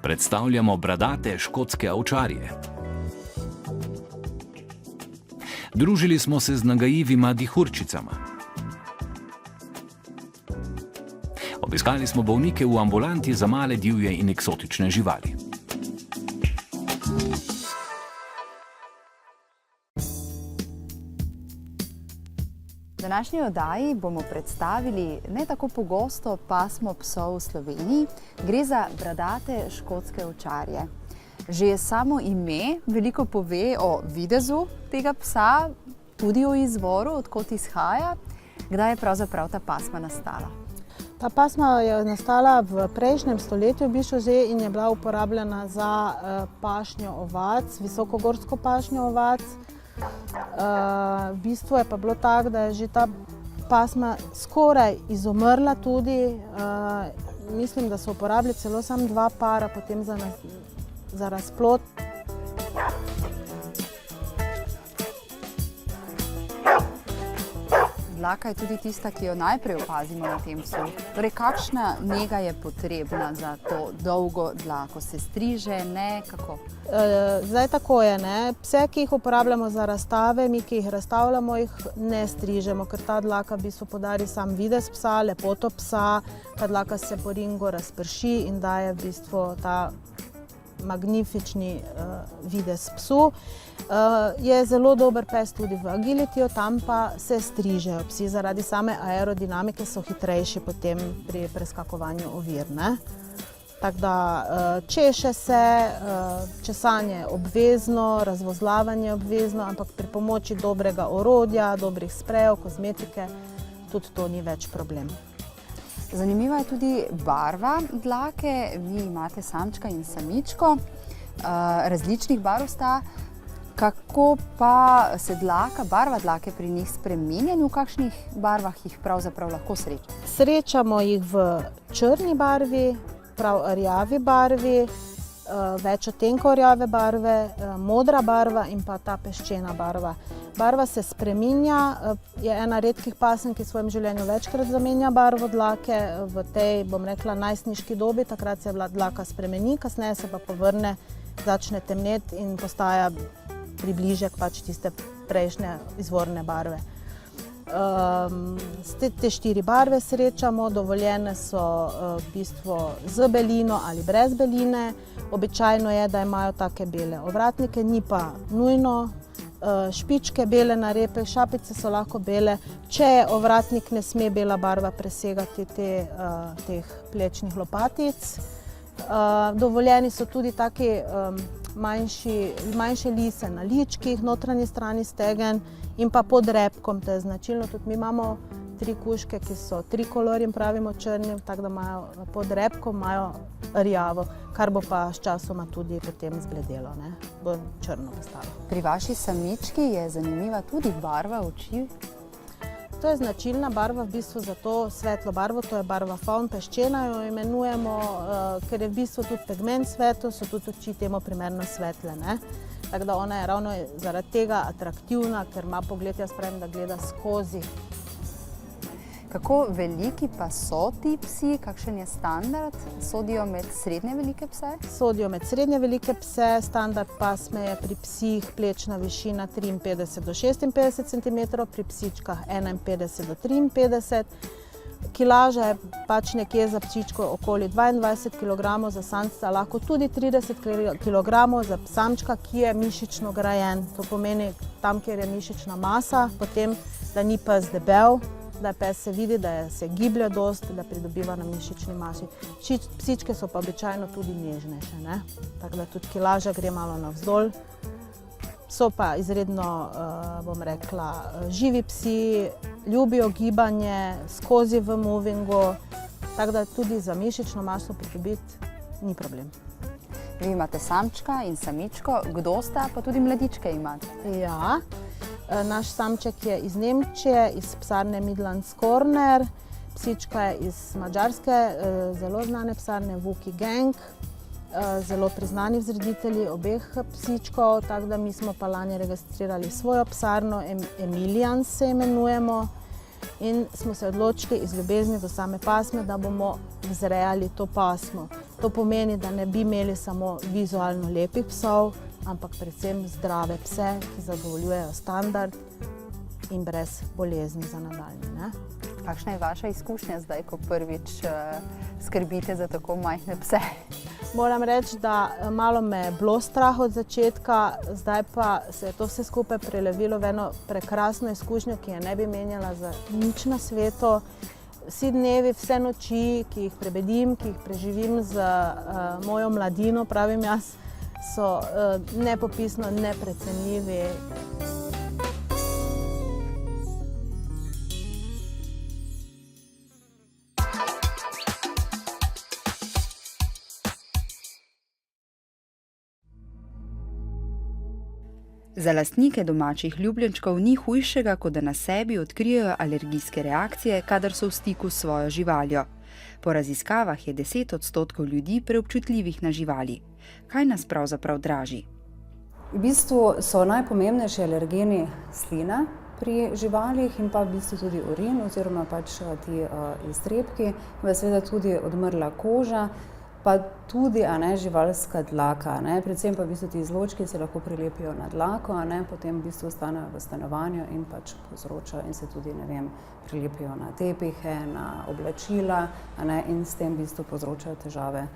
Predstavljamo bradate škotske ovčarje. Družili smo se z nagajivima dihurčicama. Obiskali smo bolnike v ambulanti za male divje in eksotične živali. V današnji oddaji bomo predstavili ne tako pogosto pasmo psov v Sloveniji. Gre za bradate škotske ovčarje. Že samo ime veliko pove o videzu tega psa, tudi o izvoru, od kod izhaja. Kdaj je pravzaprav ta pasma nastala? Ta pasma je nastala v prejšnjem stoletju in je bila uporabljena za pašnjo ovac, visokogorsko pašnjo ovac. V bistvu je pa bilo tako, da je že ta pasma skoraj izumrla tudi. Mislim, da so uporabili celo samo 2 para potem za razplod. Dlaka je tudi tista, ki jo najprej opazimo na tem psu. Torej, kakšna nega je potrebna za to dolgo dlako? Se striže, ne? Kako? Zdaj tako je, ne? Pse, ki jih uporabljamo za razstave, mi, ki jih razstavljamo, jih ne strižemo, ker ta dlaka v bistvu podari sam videz psa, lepoto psa. Ta dlaka se po ringu razprši in daje v bistvu ta magnifični videz psu. Je zelo dober pes tudi v agilitiju, tam pa se strižejo psi, zaradi same aerodinamike so hitrejši potem pri preskakovanju ovir. Tako da češe se, česanje je obvezno, razvozlavanje je obvezno, ampak pri pomoči dobrega orodja, dobrih sprejev, kozmetike, tudi to ni več problem. Zanimiva je tudi barva dlake. Vi imate samčka in samičko, različnih barv sta. Kako pa se barva dlake pri njih spreminja in v kakšnih barvah jih pravzaprav lahko srečamo? Srečamo jih v črni barvi, prav rjavi barvi, več odtenkov rjave barve, modra barva in pa ta peščena barva. Barva se spreminja, je ena redkih pasem, ki v svojem življenju večkrat zamenja barvo dlake. V tej, bom rekla, najstniški dobi, takrat se dlaka spremeni, kasneje se pa povrne, začne temneti in postaja približek pač tiste prejšnje izvorne barve. Te 4 barve srečamo, dovoljene so v bistvu z belino ali brez beline. Običajno je, da imajo take bele ovratnike, ni pa nujno. Špičke bele na repe, šapice so lahko bele. Če je ovratnik, ne sme bela barva presegati teh plečnih lopatic. Dovoljeni so tudi taki manjše lise na ličkih, notranji strani stegen in pa pod repkom, to je značilno. Tudi mi imamo 3 kužke, ki so trikolor, pravimo črni, tako da imajo pod repkom rjavo, kar bo pa s časoma tudi potem zbledelo, bo črno postalo. Pri vaši samički je zanimiva tudi barva oči. To je značilna barva v bistvu za to svetlo barvo, to je barva fawn, peščena jo imenujemo, ker je v bistvu tudi pigment svetlo, so tudi oči temu primerno svetle. Tako da ona je ravno zaradi tega atraktivna, ker ima pogled, jaz pravim, da gleda skozi. Kako veliki pa so ti psi? Kakšen je standard? Sodijo med srednje velike pse? Sodijo med srednje velike pse. Standard pasme je pri psih plečna višina 53 do 56 cm, pri psičkah 51 do 53 cm. Kilaža je pač nekje za psičko okoli 22 kg, za samca lahko tudi 30 kg, za samčka, ki je mišično grajen. To pomeni tam, kjer je mišična masa, potem, da ni pes debel, da pes se vidi, da se giblje dosti, da pridobiva na mišični masi. Psičke so pa običajno tudi nežnejše, tako da tudi kilaža gre malo navzdol. So pa izredno, bom rekla, živi psi, ljubijo gibanje, skozi v movingu, tako da tudi za mišično maso pridobiti ni problem. Vi imate samčka in samičko, kdo sta, pa tudi mladičke imate? Ja, naš samček je iz Nemčije, iz psarne Midlands Corner, psička je iz Madžarske, zelo znane psarne Vuki Gang, zelo priznani vzreditelji obeh psičkov, tako da mi smo pa lani registrirali svojo psarno, Emilians se imenujemo, in smo se odločili iz ljubezni do same pasme, da bomo vzrejali to pasmo. To pomeni, da ne bi imeli samo vizualno lepih psov, ampak predvsem zdrave pse, ki zadovoljujejo standard in brez bolezni za nadaljnje, ne? Kakšna je vaša izkušnja zdaj, ko prvič skrbite za tako majhne pse? Moram reči, da malo me je bilo strah od začetka, zdaj pa se je to vse skupaj prelevilo v eno prekrasno izkušnjo, ki je ne bi menjala za nič na svetu. Vsi dnevi, vse noči, ki jih prebedim, ki jih preživim z mojo mladino, pravim jaz, so nepopisno neprecenljivi. Za lastnike domačih ljubljenčkov ni hujšega, kot da na sebi odkrijejo alergijske reakcije, kadar so v stiku s svojo živaljo. Po raziskavah je 10% ljudi preobčutljivih na živali. Kaj nas pravzaprav draži? V bistvu so najpomembnejši alergeni slina pri živalih in pa v bistvu tudi urin oziroma pač ti iztrebki, in seveda tudi odmrla koža, pa tudi živalska dlaka. Predvsem pa v bistvu ti izločki se lahko prilepijo na dlako, potem v bistvu ostanejo v stanovanju in pač povzročajo in se tudi, prilepijo na tepihe, na oblačila, in s tem v bistvu povzročajo težave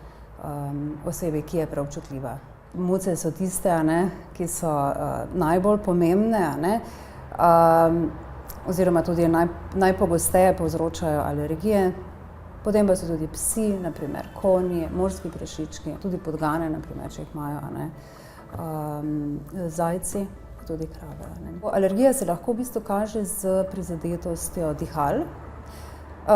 osebi, ki je preobčutljiva. Muce so tiste, ki so najbolj pomembne, oziroma tudi najpogosteje povzročajo alergije. Potem pa so tudi psi, naprimer konji, morski prašički, tudi podgane, naprimer, če jih imajo, zajci, tudi krave. Alergija se lahko v bistvu kaže z prizadetostjo dihal.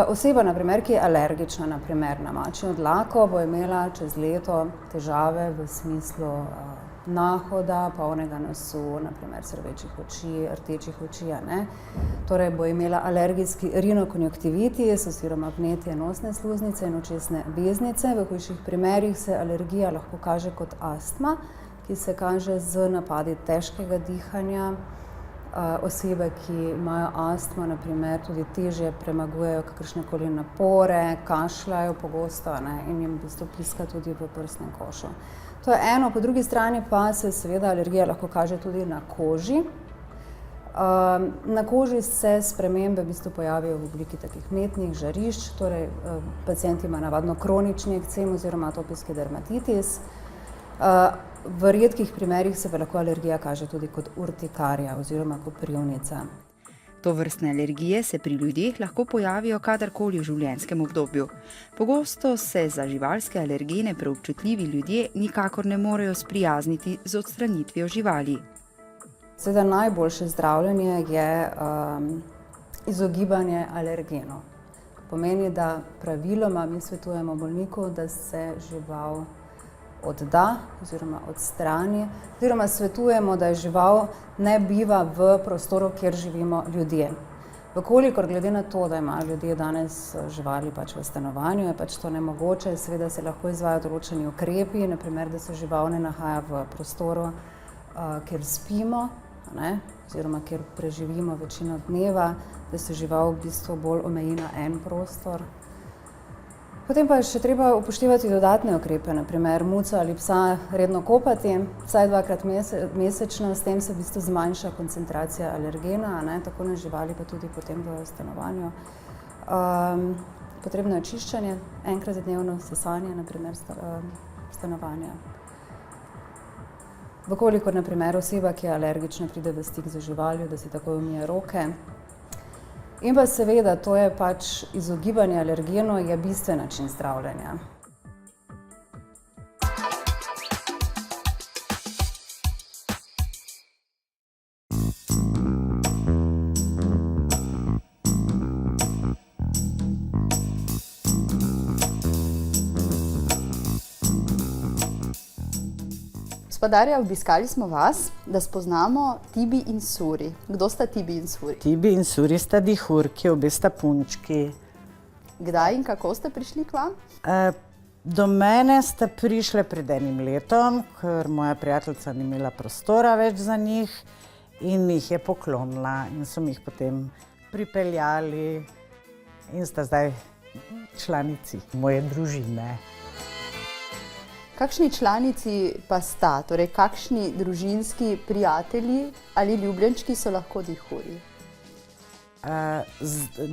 Oseba, naprimer, ki je alergična na mačjo dlako, bo imela čez leto težave v smislu nahoda, polnega nosu, naprimer srbečih oči, rdečih oči. Torej bo imela alergijski rinokonjunktivitis oziroma vnetje nosne sluznice in očesne veznice. V hujših primerih se alergija lahko kaže kot astma, ki se kaže z napadi težkega dihanja. Osebe, ki imajo astmo, naprimer, tudi težje premagujejo kakršnekoli napore, kašljajo pogosto, in jim v bistvu piska tudi v prsnem košu. To je eno, po drugi strani pa se seveda alergija lahko kaže tudi na koži. Na koži se spremembe v bistvu pojavijo v obliki takih vnetnih žarišč, torej pacient ima navadno kronični ekcem oziroma atopijski dermatitis. V redkih primerih se pa lahko alergija kaže tudi kot urtikarija oziroma koprivnica. Tovrstne alergije se pri ljudeh lahko pojavijo kadarkoli v življenjskem obdobju. Pogosto se za živalske alergene preobčutljivi ljudje nikakor ne morejo sprijazniti z odstranitvijo živali. Seveda najboljše zdravljenje je izogibanje alergenov. Pomeni, da praviloma mi svetujemo bolniku, da se žival odda oziroma odstrani, oziroma svetujemo, da žival ne biva v prostoru, kjer živimo ljudje. Vkolikor glede na to, da imajo ljudje danes živali pač v stanovanju, je pač to nemogoče, seveda se lahko izvajajo določeni ukrepi, naprimer, da se žival ne nahaja v prostoru, kjer spimo, oziroma kjer preživimo večino dneva, da se žival v bistvu bolj omeji na en prostor. Potem pa je še treba upoštevati dodatne ukrepe, naprimer muco ali psa redno kopati, vsaj 2-krat mesečno, s tem se v bistvu zmanjša koncentracija alergena, tako na živali, pa tudi potem v stanovanju. Potrebno je čiščenje, enkrat dnevno sesanje, naprimer stanovanja. Vkolikor, naprimer, oseba, ki je alergična, pride v stik z živaljo, da si takoj umije roke. In pa seveda, to je pač izogibanje alergenov, je bistven način zdravljenja. Gospodarja, obiskali smo vas, da spoznamo Tibi in Suri. Kdo sta Tibi in Suri? Tibi in Suri sta dihurki, obe sta punčki. Kdaj in kako ste prišli k vam? Do mene sta prišle pred enim letom, ker moja prijateljica ni imela prostora več za njih in mi jih je poklonila in so mi jih potem pripeljali in sta zdaj članici moje družine. Kakšni članici pa sta, torej kakšni družinski prijatelji ali ljubljenčki so lahko dihurji?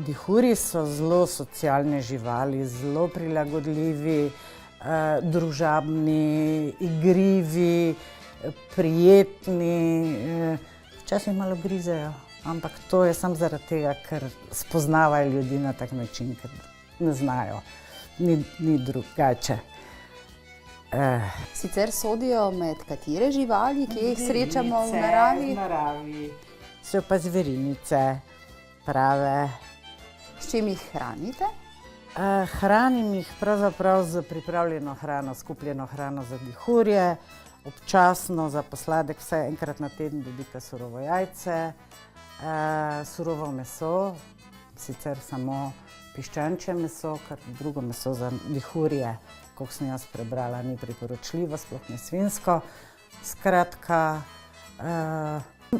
Dihurji so zelo socialne živali, zelo prilagodljivi, družabni, igrivi, prijetni, včasih malo grizejo, ampak to je samo zaradi tega, ker spoznavajo ljudi na tak način, ker ne znajo, ni drugače. Sicer sodijo med katere živali, ki jih srečamo v naravi? So pa zverinice, prave. S čim jih hranite? Hranim jih pravzaprav z pripravljeno hrano, skupljeno hrano za dihurje. Občasno za posladek vsaj enkrat na teden dobite surovo jajce, surovo meso, sicer samo piščančje meso, ker drugo meso za dihurje, koliko sem jaz prebrala, ni priporočljivo, sploh ne svinjsko. Skratka,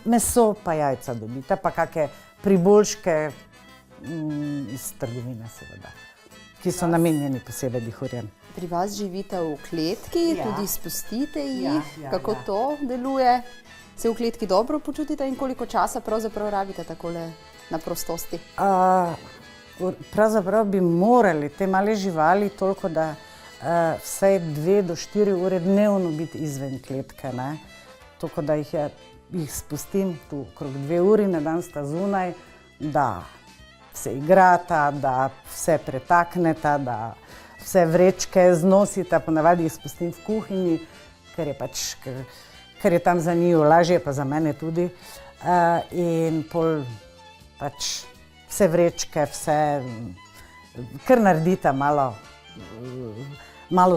meso pa jajca dobite, pa kakšne priboljške iz trgovine seveda, ki so namenjeni posebej dihurjem. Pri vas živite v kletki, Ja. tudi spustite jih. Ja, Kako ja. to deluje? Se v kletki dobro počutite in koliko časa pravzaprav rabite takole na prostosti? Pravzaprav bi morali te male živali toliko, da vsaj 2 do 4 ure dnevno biti izven kletke, ne? Toliko, da jih spustim tu okrog 2 uri na dan sta zunaj, da se igrata, da vse pretakneta, da vse vrečke znosita, ponavadi jih spustim v kuhinji, ker je tam za njiju lažje, pa za mene tudi. In pol pač vse vrečke, vse, kar naredita malo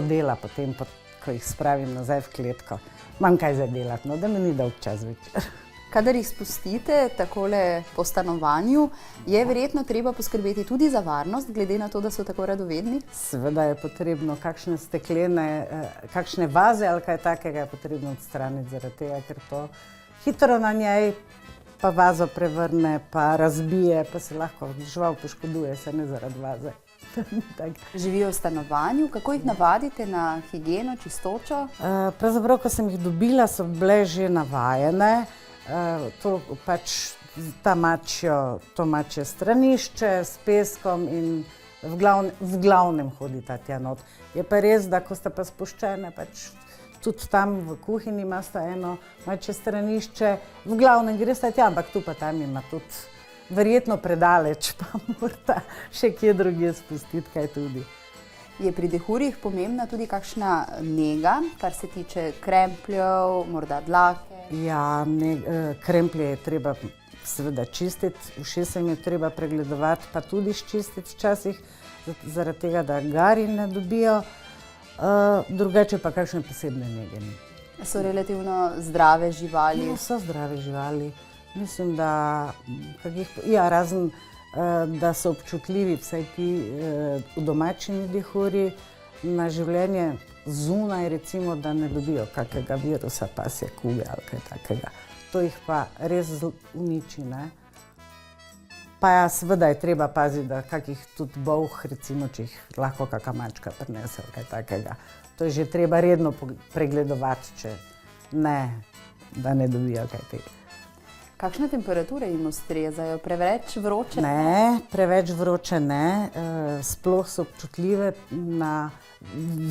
dela potem, ko jih spravim nazaj v kletko. Imam kaj za delati, no, da mi ni dolg čas večer. Kadar jih spustite takole po stanovanju, je verjetno treba poskrbeti tudi za varnost, glede na to, da so tako radovedni? Seveda je potrebno kakšne steklene, kakšne vaze ali kaj takega je potrebno odstraniti zaradi tega, ker to hitro na njej pa vazo prevrne, pa razbije, pa se lahko žival poškoduje, se ne zaradi vaze. Živijo v stanovanju, kako jih navadite na higieno, čistočo? Pravzaprav, ko sem jih dobila, so bile že navajene. To pač to mačje stranišče s peskom in v glavnem hodita tja not. Je pa res, da ko sta pa spuščene, pač tudi tam v kuhinji imata eno mačje stranišče, v glavnem gresta tja, ampak tu pa tam ima tudi verjetno predaleč, pa morata še kje drugje spustiti kaj tudi. Je pri dihurjih pomembna tudi kakšna nega, kar se tiče krempljev, morda dlake? Ja, kremplje je treba seveda čistiti, ušesa jim je treba pregledovati, pa tudi ščistiti včasih, zaradi tega, da gari ne dobijo, drugače pa kakšne posebne nege ni. So relativno zdrave živali? Ja, so zdrave živali. Mislim, da razen da so občutljivi vsaj ti udomačeni dihurji na življenje zunaj, recimo, da ne dobijo kakega virusa, pasje kuge ali kaj takega. To jih pa res uniči, ne? Pa ja, seveda je treba paziti, da kakih tudi bolh, recimo, če jih lahko kaka mačka prinese ali kaj takega. To je že treba redno pregledovati, če ne, da ne dobijo kaj tega. Kakšne temperature jim ustrezajo? Preveč vroče? Ne, preveč vroče ne. Sploh so občutljive na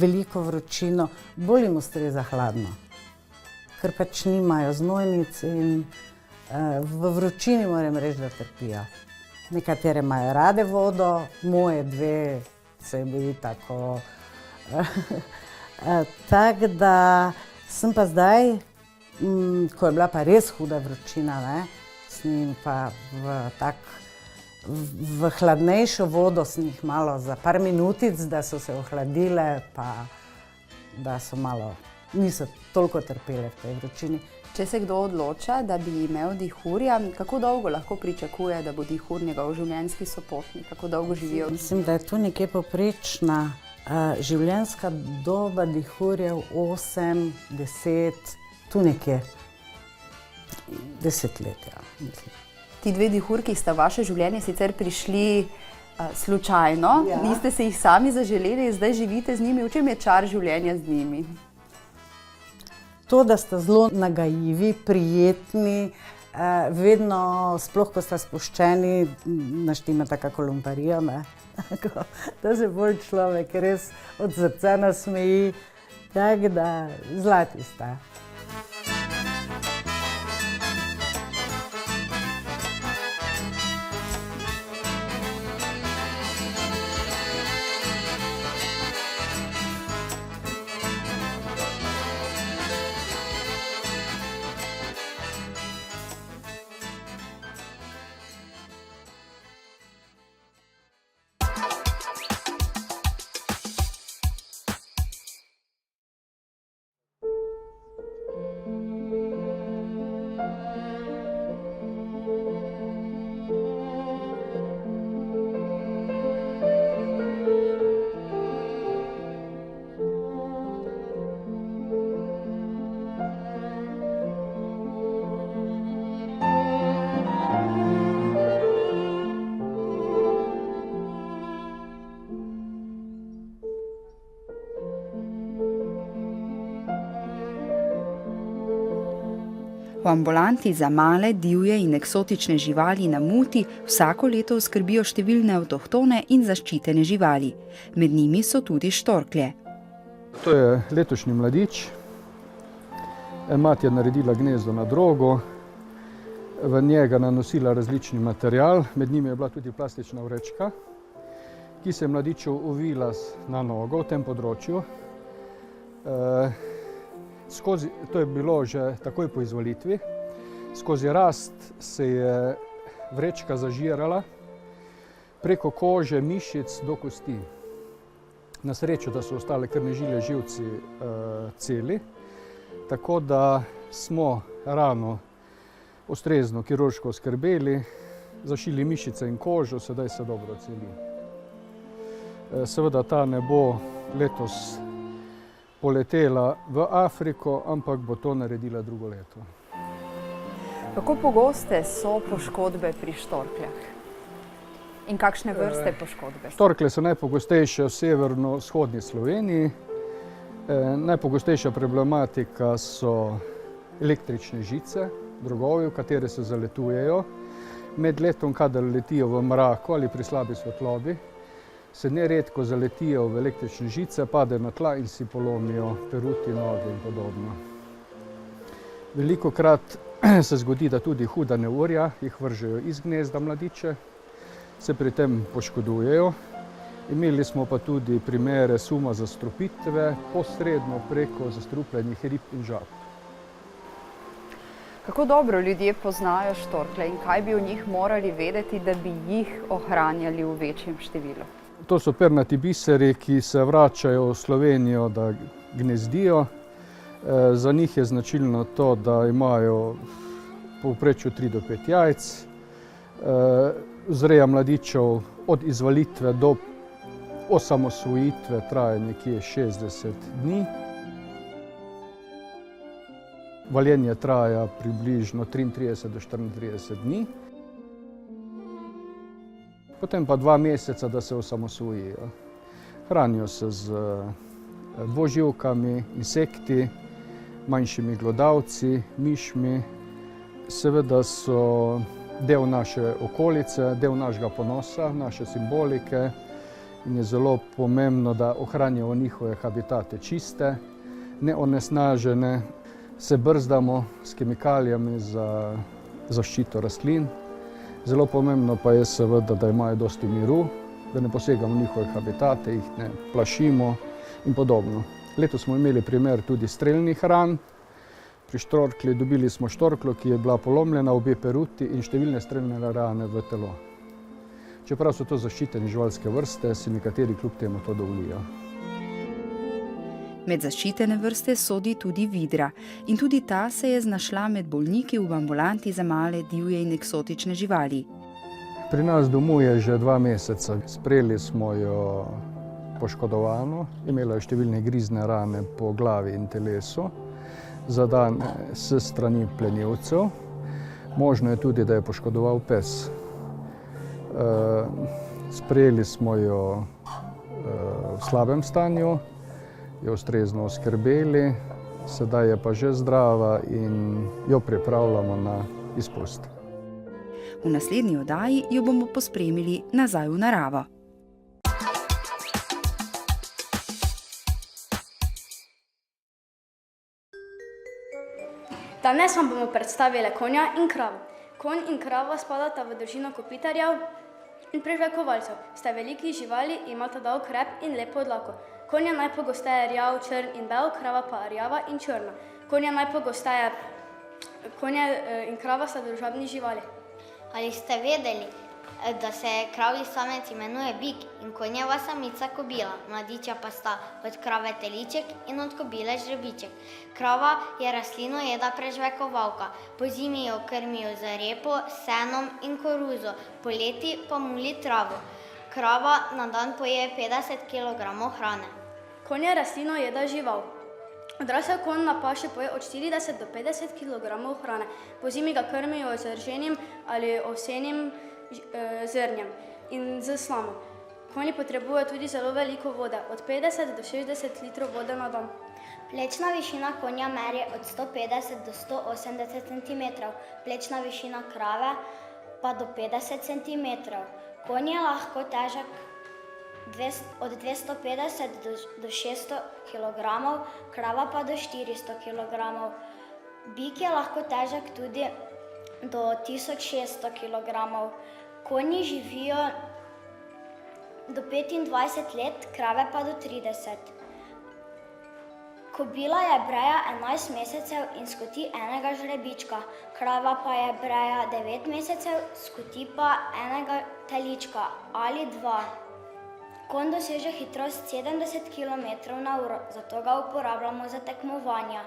veliko vročino. Bolj jim ustreza hladno, ker pač nimajo znojnic in v vročini moram reči, da trpijo. Nekatere imajo rade vodo, moje 2 se boji tako. Tako da sem pa zdaj, ko je bila pa res huda vročina, sem jim pa v hladnejšo vodo sem jih malo za par minutic, da so se ohladile, pa da so malo, niso toliko trpele v tej vročini. Če se kdo odloča, da bi imel dihurja, kako dolgo lahko pričakuje, da bo dihur njegov življenjski sopotnik? Kako dolgo živijo? Mislim, da je tu nekje povprečna življenjska doba dihurjev 8, 10, tu nekje 10 let, ja. Ti 2 dihurki sta v vaše življenje sicer prišli Slučajno, niste se jih sami zaželeli, zdaj živite z njimi. V čem je čar življenja z njimi? To, da sta zelo nagajivi, prijetni, vedno, sploh ko sta spuščeni, naštime taka kolumparija, ne? Da se bolj človek res od srca nasmeji, tako da zlati sta. V ambulanti za male, divje in eksotične živali na Muti vsako leto skrbijo številne avtohtone in zaščitene živali. Med njimi so tudi štorklje. To je letošnji mladič. Mati je naredila gnezdo na drogo, v njega nanosila različni material, med njimi je bila tudi plastična vrečka, ki se je mladiču ovila na nogo v tem področju. To je bilo že takoj po izvolitvi. Skozi rast se je vrečka zažirala preko kože, mišic do kosti. Na srečo, da so ostale krvne žile, živci celi, tako da smo rano ustrezno kirurško oskrbeli, zašili mišice in kožo, sedaj se dobro celi. Seveda ta ne bo letos poletela v Afriko, ampak bo to naredila drugo leto. Kako pogoste so poškodbe pri štorkljah? In kakšne vrste poškodbe? Štorklje so najpogostejše v severno-vzhodni Sloveniji. Najpogostejša problematika so električne žice, drogovi, v katere se zaletujejo. Med letom, kadar letijo v mraku ali pri slabi svetlobi, se neredko zaletijo v električne žice, padejo na tla in si polomijo peruti, noge in podobno. Velikokrat se zgodi, da tudi huda neurja jih vržejo iz gnezda mladiče, se pri tem poškodujejo. Imeli smo pa tudi primere suma zastrupitve posredno preko zastrupljenih rib in žab. Kako dobro ljudje poznajo štorklje in kaj bi o njih morali vedeti, da bi jih ohranjali v večjem številu? To so pernati biseri, ki se vračajo v Slovenijo, da gnezdijo. Za njih je značilno to, da imajo v povprečju 3 do 5 jajc. Vzreja mladičev od izvalitve do osamosvojitve traja nekje 60 dni. Valjenje traja približno 33 do 34 dni. Potem pa 2 meseca, da se osamosvojijo. Hranijo se z dvoživkami, insekti, manjšimi glodavci, mišmi. Seveda so del naše okolice, del našega ponosa, naše simbolike in je zelo pomembno, da ohranjamo njihove habitate čiste, neonesnažene, se brzdamo s kemikalijami za zaščito rastlin. Zelo pomembno pa je seveda, da imajo dosti miru, da ne posegamo v njihove habitate, jih ne plašimo in podobno. Letos smo imeli primer tudi strelnih ran. Pri štorklji dobili smo štorkljo, ki je bila polomljena, obe peruti in številne strelne rane v telo. Čeprav so to zaščitene živalske vrste, si nekateri kljub temu to dovolijo. Med zaščitene vrste sodi tudi vidra in tudi ta se je znašla med bolniki v ambulanti za male, divje in eksotične živali. Pri nas domuje že 2 meseca. Sprejeli smo jo poškodovano, imela je številne grizne rane po glavi in telesu, zadane s strani plenilcev. Možno je tudi, da je poškodoval pes. Sprejeli smo jo v slabem stanju, jo ustrezno oskrbeli, sedaj je pa že zdrava in jo pripravljamo na izpust. V naslednji oddaji jo bomo pospremili nazaj v naravo. Danes vam bomo predstavili konja in kravo. Konj in krava spadata v družino kopitarjev in prežvekovalcev. Sta veliki živali, imata dolg rep in lepo dlako. Konj je najpogosteje rjav, črn in bel, krava pa rjava in črna. Konj in krava sta družabni živali. Ali ste vedeli, da se kravji samec imenuje bik in konjeva samica kobila, mladiča pa sta od krave teliček in od kobile žrebiček. Krava je rastlinojeda prežvekovalka, pozimi jo krmijo z repo, senom in koruzo, poleti pa muli travo. Krava na dan poje 50 kg hrane. Konj je rastlinojeda žival. Odrasel konj na paši poje od 40 do 50 kg hrane. Pozimi ga krmijo z rženim ali ovsenim zrnjem in z slamo. Konji potrebujejo tudi zelo veliko vode, od 50 do 60 litrov vode na dan. Plečna višina konja meri od 150 do 180 cm, plečna višina krave pa do 50 cm. Konj je lahko težek od 250 do 600 kg, krava pa do 400 kg. Bik je lahko težek tudi do 1600 kg. Konji živijo do 25 let, krave pa do 30. Kobila je breja 11 mesecev in skoti enega žrebička, krava pa je breja 9 mesecev, skoti pa enega telička ali dva. Konj doseže hitrost 70 km/h, zato ga uporabljamo za tekmovanja.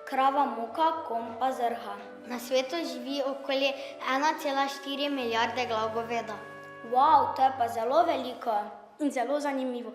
Krava muka, konj pa zrha. Na svetu živi okoli 1,4 milijarde glav goveda. Wow, to je pa zelo veliko in zelo zanimivo.